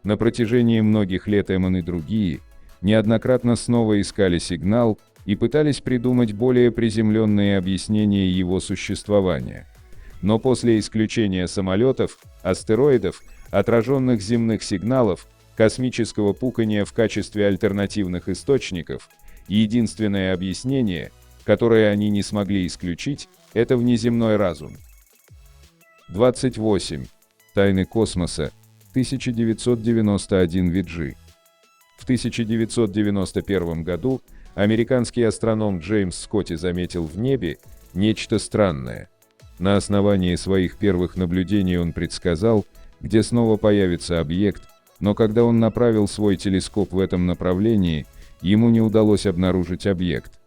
Speaker 1: На протяжении многих лет Эммон и другие неоднократно снова искали сигнал и пытались придумать более приземленные объяснения его существования. Но после исключения самолетов, астероидов, отраженных земных сигналов, космического пукания в качестве альтернативных источников, единственное объяснение, которое они не смогли исключить, это внеземной разум. 28. Тайны космоса. 1991 Виджи. В 1991 году американский астроном Джеймс Скотти заметил в небе нечто странное. На основании своих первых наблюдений он предсказал, где снова появится объект, но когда он направил свой телескоп в этом направлении, ему не удалось обнаружить объект.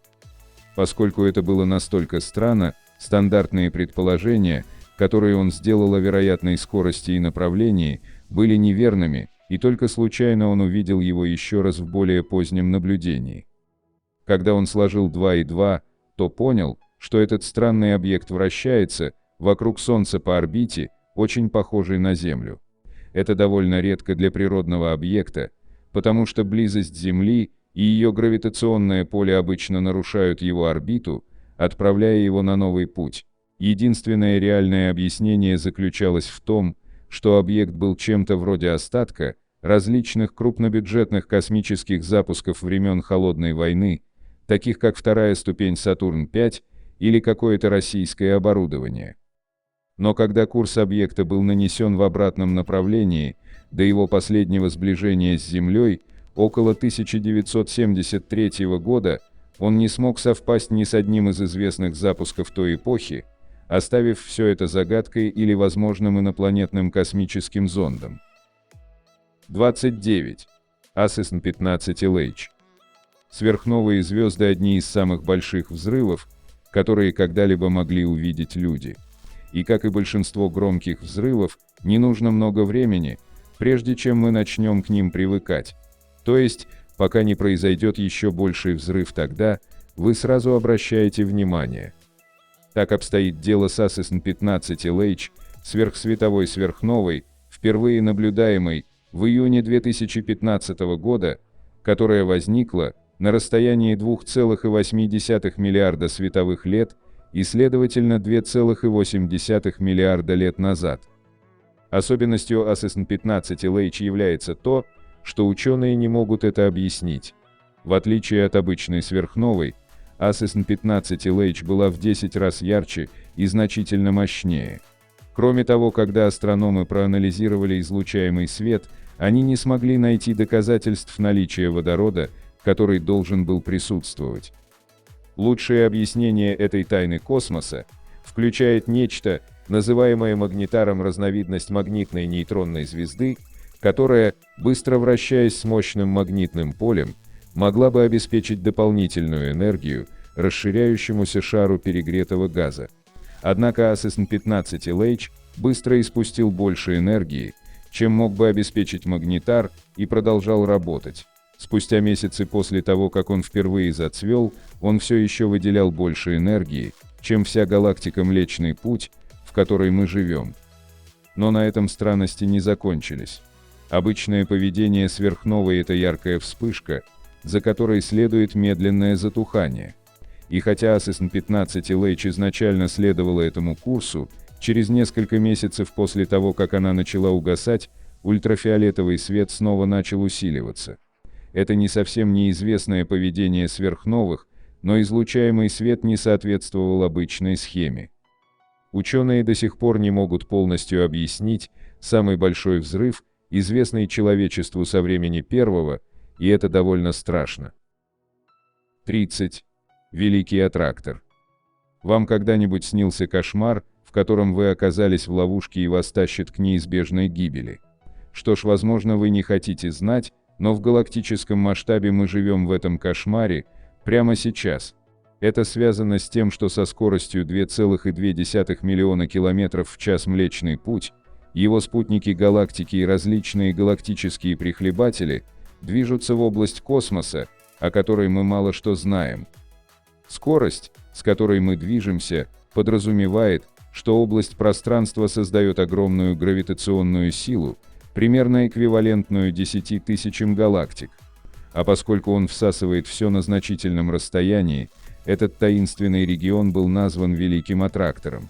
Speaker 1: Поскольку это было настолько странно, стандартные предположения, которые он сделал о вероятной скорости и направлении, были неверными, и только случайно он увидел его еще раз в более позднем наблюдении. Когда он сложил 2 и 2, то понял, что этот странный объект вращается вокруг Солнца по орбите, очень похожей на Землю. Это довольно редко для природного объекта, потому что близость Земли и ее гравитационное поле обычно нарушают его орбиту, отправляя его на новый путь. Единственное реальное объяснение заключалось в том, что объект был чем-то вроде остатка различных крупнобюджетных космических запусков времен Холодной войны, таких как вторая ступень Сатурн-5 или какое-то российское оборудование. Но когда курс объекта был нанесен в обратном направлении, до его последнего сближения с Землей, около 1973 года, он не смог совпасть ни с одним из известных запусков той эпохи, оставив все это загадкой или возможным инопланетным космическим зондом. 29. ASN-15LH. Сверхновые звезды – одни из самых больших взрывов, которые когда-либо могли увидеть люди. И как и большинство громких взрывов, не нужно много времени, прежде чем мы начнем к ним привыкать. То есть, пока не произойдет еще больший взрыв тогда, вы сразу обращаете внимание. Так обстоит дело с ASN-15 LH, сверхсветовой сверхновой, впервые наблюдаемой в июне 2015 года, которая возникла на расстоянии 2,8 миллиарда световых лет и, следовательно, 2,8 миллиарда лет назад. Особенностью ASN-15 LH является то, что ученые не могут это объяснить. В отличие от обычной сверхновой, ASN-15 LH была в 10 раз ярче и значительно мощнее. Кроме того, когда астрономы проанализировали излучаемый свет, они не смогли найти доказательств наличия водорода, который должен был присутствовать. Лучшее объяснение этой тайны космоса включает нечто, называемое магнитаром разновидность магнитной нейтронной звезды, которая, быстро вращаясь с мощным магнитным полем, могла бы обеспечить дополнительную энергию расширяющемуся шару перегретого газа. Однако ASN-15 LH быстро испустил больше энергии, чем мог бы обеспечить магнитар, и продолжал работать. Спустя месяцы после того, как он впервые зацвел, он все еще выделял больше энергии, чем вся галактика Млечный Путь, в которой мы живем. Но на этом странности не закончились. Обычное поведение сверхновой – это яркая вспышка, за которой следует медленное затухание. И хотя ASN-15 LH изначально следовала этому курсу, через несколько месяцев после того, как она начала угасать, ультрафиолетовый свет снова начал усиливаться. Это не совсем неизвестное поведение сверхновых, но излучаемый свет не соответствовал обычной схеме. Ученые до сих пор не могут полностью объяснить самый большой взрыв, известный человечеству со времени первого, и это довольно страшно. 30. Великий аттрактор. Вам когда-нибудь снился кошмар, в котором вы оказались в ловушке и вас тащат к неизбежной гибели? Что ж, возможно, вы не хотите знать, но в галактическом масштабе мы живем в этом кошмаре прямо сейчас. Это связано с тем, что со скоростью 2,2 миллиона километров в час Млечный Путь, его спутники галактики и различные галактические прихлебатели движутся в область космоса, о которой мы мало что знаем. Скорость, с которой мы движемся, подразумевает, что область пространства создает огромную гравитационную силу, примерно эквивалентную 10 тысячам галактик. А поскольку он всасывает все на значительном расстоянии, этот таинственный регион был назван Великим аттрактором.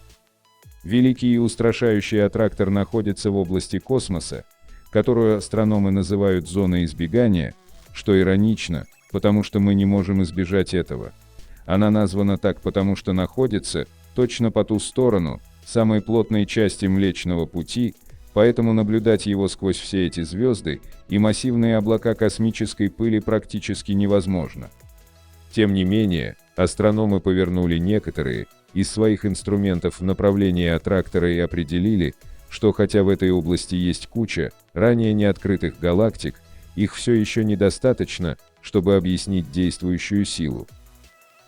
Speaker 1: Великий и устрашающий аттрактор находится в области космоса, которую астрономы называют зоной избегания, что иронично, потому что мы не можем избежать этого. Она названа так, потому что находится точно по ту сторону самой плотной части Млечного Пути, поэтому наблюдать его сквозь все эти звезды и массивные облака космической пыли практически невозможно. Тем не менее, астрономы повернули некоторые из своих инструментов в направлении аттрактора и определили, что хотя в этой области есть куча ранее неоткрытых галактик, их все еще недостаточно, чтобы объяснить действующую силу.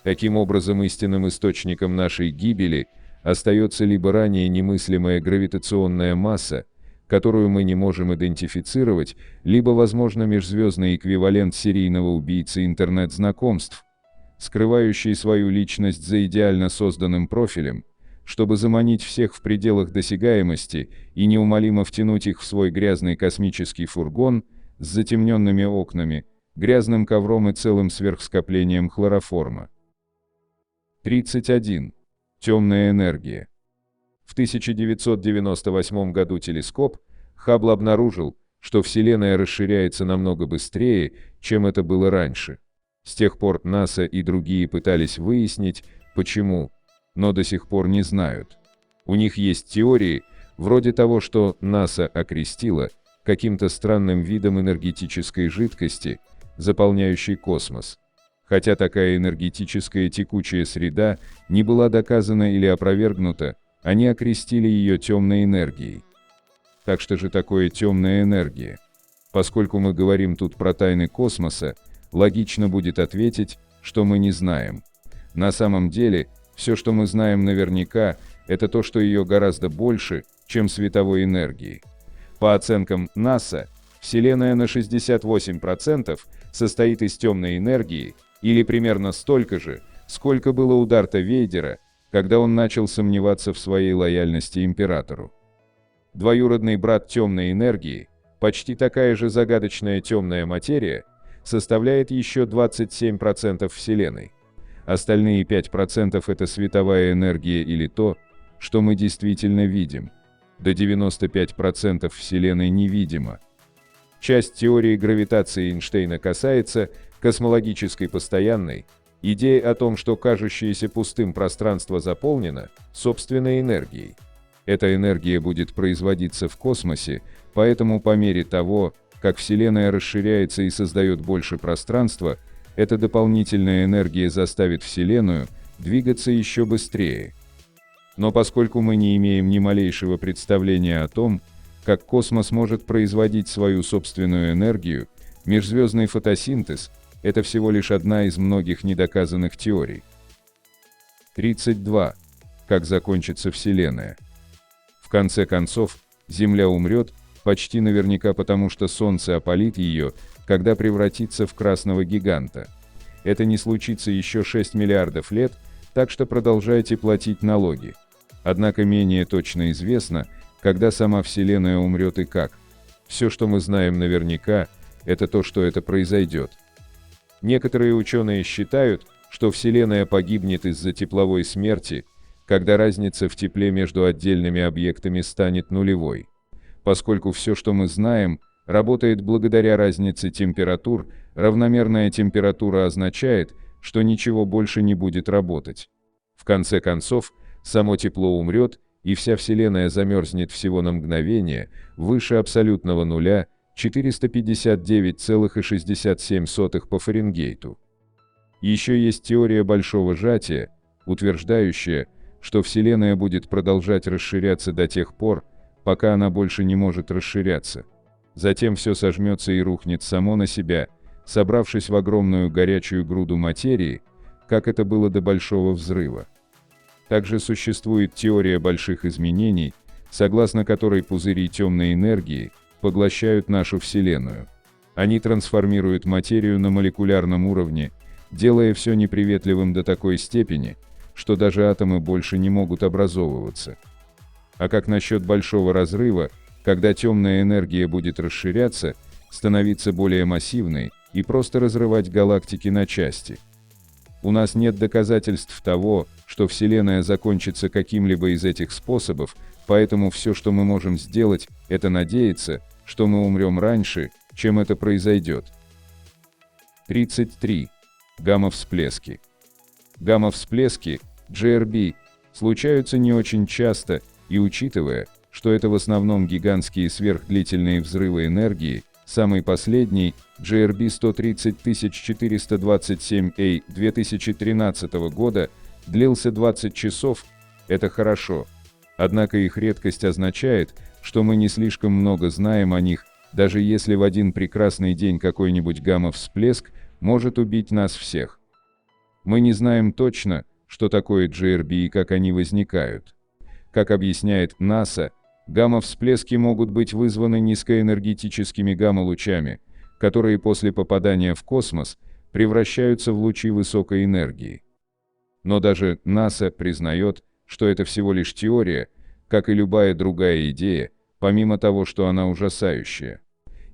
Speaker 1: Таким образом, истинным источником нашей гибели остается либо ранее немыслимая гравитационная масса, которую мы не можем идентифицировать, либо, возможно, межзвездный эквивалент серийного убийцы интернет-знакомств, скрывающий свою личность за идеально созданным профилем, чтобы заманить всех в пределах досягаемости и неумолимо втянуть их в свой грязный космический фургон с затемненными окнами, грязным ковром и целым сверхскоплением хлороформа. 31. Темная энергия. В 1998 году телескоп Хаббл обнаружил, что Вселенная расширяется намного быстрее, чем это было раньше. С тех пор НАСА и другие пытались выяснить, почему, но до сих пор не знают. У них есть теории, вроде того, что НАСА окрестила каким-то странным видом энергетической жидкости, заполняющей космос. Хотя такая энергетическая текучая среда не была доказана или опровергнута, они окрестили ее темной энергией. Так что же такое темная энергия? Поскольку мы говорим тут про тайны космоса, логично будет ответить, что мы не знаем. На самом деле, все, что мы знаем наверняка, это то, что ее гораздо больше, чем световой энергии. По оценкам НАСА, Вселенная на 68% состоит из темной энергии, или примерно столько же, сколько было у Дарта Вейдера, когда он начал сомневаться в своей лояльности императору. Двоюродный брат темной энергии, почти такая же загадочная темная материя, составляет еще 27% Вселенной. Остальные 5% это световая энергия или то, что мы действительно видим. До 95% Вселенной невидимо. Часть теории гравитации Эйнштейна касается космологической постоянной, идеи о том, что кажущееся пустым пространство заполнено собственной энергией. Эта энергия будет производиться в космосе, поэтому по мере того, как Вселенная расширяется и создает больше пространства, эта дополнительная энергия заставит Вселенную двигаться еще быстрее. Но поскольку мы не имеем ни малейшего представления о том, как космос может производить свою собственную энергию, межзвездный фотосинтез – это всего лишь одна из многих недоказанных теорий. 32. Как закончится Вселенная? В конце концов, Земля умрет, почти наверняка потому, что Солнце опалит ее, когда превратится в красного гиганта. Это не случится еще 6 миллиардов лет, так что продолжайте платить налоги. Однако менее точно известно, когда сама Вселенная умрет и как. Все, что мы знаем наверняка, это то, что это произойдет. Некоторые ученые считают, что Вселенная погибнет из-за тепловой смерти, когда разница в тепле между отдельными объектами станет нулевой. Поскольку все, что мы знаем, работает благодаря разнице температур, равномерная температура означает, что ничего больше не будет работать. В конце концов, само тепло умрет, и вся Вселенная замерзнет всего на мгновение, выше абсолютного нуля, 459,67 по Фаренгейту. Еще есть теория большого сжатия, утверждающая, что Вселенная будет продолжать расширяться до тех пор, пока она больше не может расширяться. Затем все сожмется и рухнет само на себя, собравшись в огромную горячую груду материи, как это было до Большого взрыва. Также существует теория больших изменений, согласно которой пузыри темной энергии поглощают нашу Вселенную. Они трансформируют материю на молекулярном уровне, делая все неприветливым до такой степени, что даже атомы больше не могут образовываться. А как насчет Большого разрыва, когда темная энергия будет расширяться, становиться более массивной и просто разрывать галактики на части? У нас нет доказательств того, что Вселенная закончится каким-либо из этих способов, поэтому все, что мы можем сделать, это надеяться, что мы умрем раньше, чем это произойдет. 33. Гамма-всплески. Гамма-всплески, GRB, случаются не очень часто, и учитывая, что это в основном гигантские сверхдлительные взрывы энергии, самый последний, GRB 130427A 2013 года, длился 20 часов, это хорошо. Однако их редкость означает, что мы не слишком много знаем о них, даже если в один прекрасный день какой-нибудь гамма-всплеск может убить нас всех. Мы не знаем точно, что такое GRB и как они возникают. Как объясняет НАСА, гамма-всплески могут быть вызваны низкоэнергетическими гамма-лучами, которые после попадания в космос превращаются в лучи высокой энергии. Но даже НАСА признает, что это всего лишь теория, как и любая другая идея, помимо того, что она ужасающая.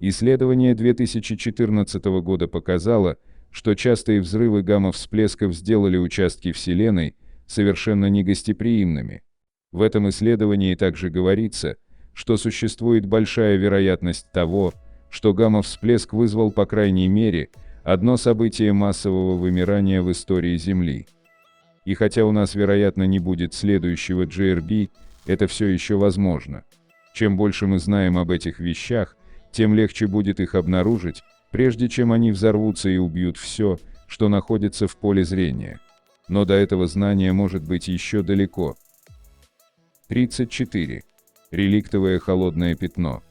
Speaker 1: Исследование 2014 года показало, что частые взрывы гамма-всплесков сделали участки Вселенной совершенно негостеприимными. В этом исследовании также говорится, что существует большая вероятность того, что гамма-всплеск вызвал по крайней мере одно событие массового вымирания в истории Земли. И хотя у нас, вероятно, не будет следующего GRB, это все еще возможно. Чем больше мы знаем об этих вещах, тем легче будет их обнаружить, прежде чем они взорвутся и убьют все, что находится в поле зрения. Но до этого знания может быть еще далеко. 34. Реликтовое холодное пятно.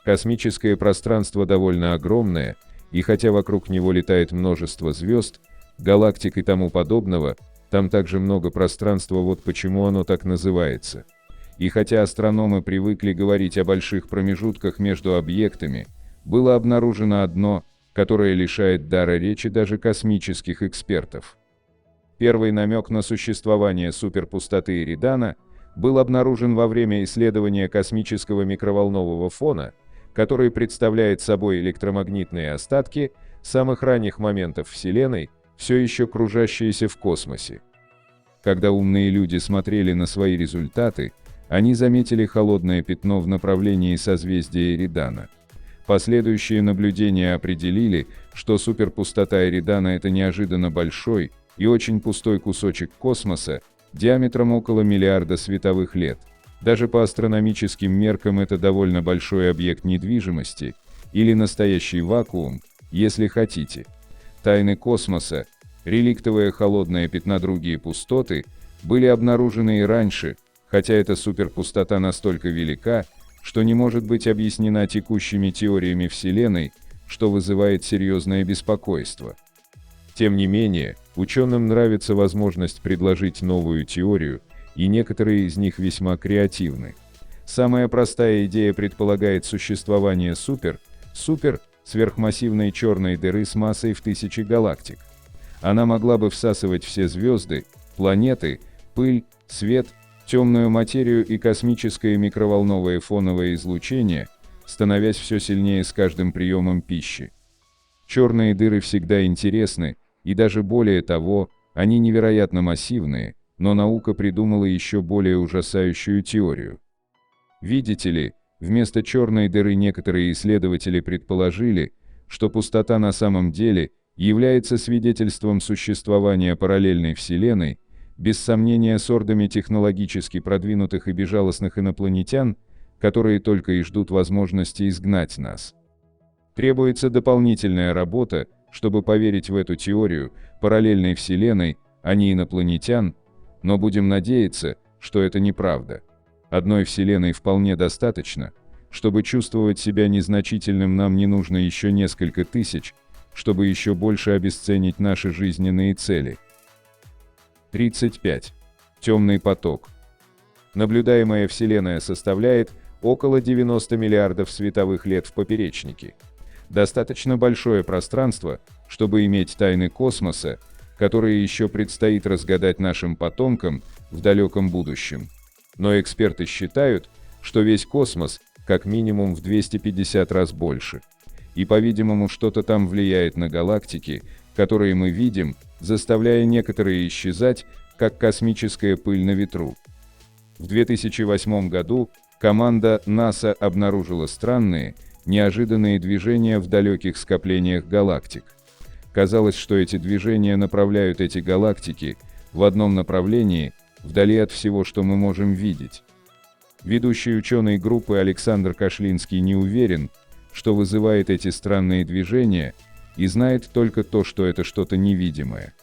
Speaker 1: Космическое пространство довольно огромное, и хотя вокруг него летает множество звезд, галактик и тому подобного, там также много пространства, вот почему оно так называется. И хотя астрономы привыкли говорить о больших промежутках между объектами, было обнаружено одно, которое лишает дара речи даже космических экспертов. Первый намек на существование суперпустоты Эридана был обнаружен во время исследования космического микроволнового фона, который представляет собой электромагнитные остатки самых ранних моментов Вселенной, все еще кружащиеся в космосе. Когда умные люди смотрели на свои результаты, они заметили холодное пятно в направлении созвездия Эридана. Последующие наблюдения определили, что суперпустота Эридана – это неожиданно большой и очень пустой кусочек космоса диаметром около миллиарда световых лет. Даже по астрономическим меркам это довольно большой объект недвижимости, или настоящий вакуум, если хотите. Тайны космоса, реликтовое холодное пятно, другие пустоты, были обнаружены и раньше, хотя эта суперпустота настолько велика, что не может быть объяснена текущими теориями Вселенной, что вызывает серьезное беспокойство. Тем не менее, ученым нравится возможность предложить новую теорию, и некоторые из них весьма креативны. Самая простая идея предполагает существование сверхмассивной черной дыры с массой в тысячи галактик. Она могла бы всасывать все звезды, планеты, пыль, свет, темную материю и космическое микроволновое фоновое излучение, становясь все сильнее с каждым приемом пищи. Черные дыры всегда интересны, и даже более того, они невероятно массивные, но наука придумала еще более ужасающую теорию. Видите ли, вместо черной дыры некоторые исследователи предположили, что пустота на самом деле является свидетельством существования параллельной Вселенной, без сомнения с ордами технологически продвинутых и безжалостных инопланетян, которые только и ждут возможности изгнать нас. Требуется дополнительная работа, чтобы поверить в эту теорию параллельной Вселенной, а не инопланетян, но будем надеяться, что это неправда. Одной Вселенной вполне достаточно. Чтобы чувствовать себя незначительным, нам не нужно еще несколько тысяч, чтобы еще больше обесценить наши жизненные цели. 35. Темный поток. Наблюдаемая Вселенная составляет около 90 миллиардов световых лет в поперечнике. Достаточно большое пространство, чтобы иметь тайны космоса, которые еще предстоит разгадать нашим потомкам в далеком будущем. Но эксперты считают, что весь космос как минимум в 250 раз больше. И, по-видимому, что-то там влияет на галактики, которые мы видим, заставляя некоторые исчезать, как космическая пыль на ветру. В 2008 году команда НАСА обнаружила странные, неожиданные движения в далеких скоплениях галактик. Казалось, что эти движения направляют эти галактики в одном направлении, вдали от всего, что мы можем видеть. Ведущий ученый группы Александр Кашлинский не уверен, что вызывает эти странные движения, и знает только то, что это что-то невидимое.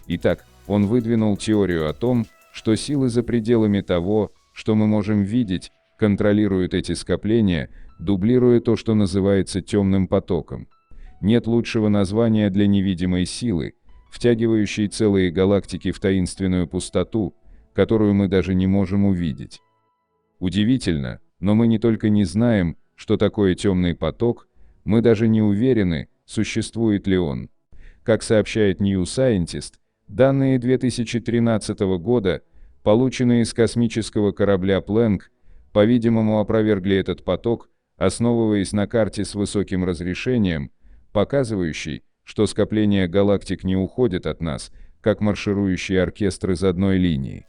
Speaker 1: Итак, он выдвинул теорию о том, что силы за пределами того, что мы можем видеть, контролируют эти скопления, дублируя то, что называется темным потоком. Нет лучшего названия для невидимой силы, втягивающей целые галактики в таинственную пустоту, которую мы даже не можем увидеть. Удивительно, но мы не только не знаем, что такое темный поток, мы даже не уверены, существует ли он. Как сообщает New Scientist, данные 2013 года, полученные с космического корабля Planck, по-видимому опровергли этот поток, основываясь на карте с высоким разрешением, показывающей, что скопления галактик не уходят от нас, как марширующий оркестр из одной линии.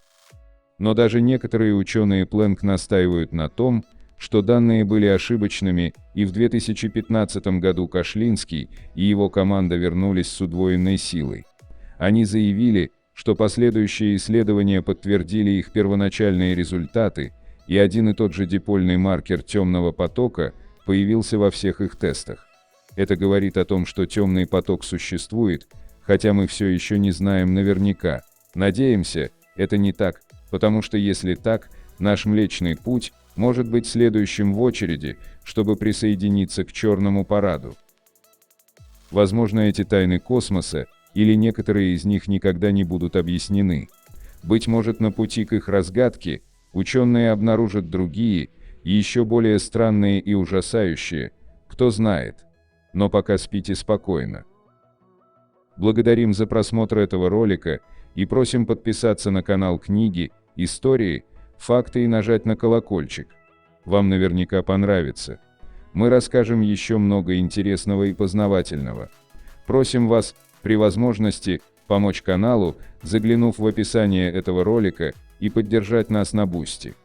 Speaker 1: Но даже некоторые ученые Planck настаивают на том, что данные были ошибочными, и в 2015 году Кашлинский и его команда вернулись с удвоенной силой. Они заявили, что последующие исследования подтвердили их первоначальные результаты, и один и тот же дипольный маркер темного потока появился во всех их тестах. Это говорит о том, что темный поток существует, хотя мы все еще не знаем наверняка. Надеемся, это не так, потому что если так, наш Млечный Путь может быть следующим в очереди, чтобы присоединиться к черному параду. Возможно, эти тайны космоса, или некоторые из них никогда не будут объяснены. Быть может, на пути к их разгадке ученые обнаружат другие, еще более странные и ужасающие, кто знает. Но пока спите спокойно. Благодарим за просмотр этого ролика, И просим подписаться на канал Книги, Истории, Факты и нажать на колокольчик. Вам наверняка понравится. Мы расскажем еще много интересного и познавательного. Просим вас, при возможности, помочь каналу, заглянув в описание этого ролика, и поддержать нас на Бусти.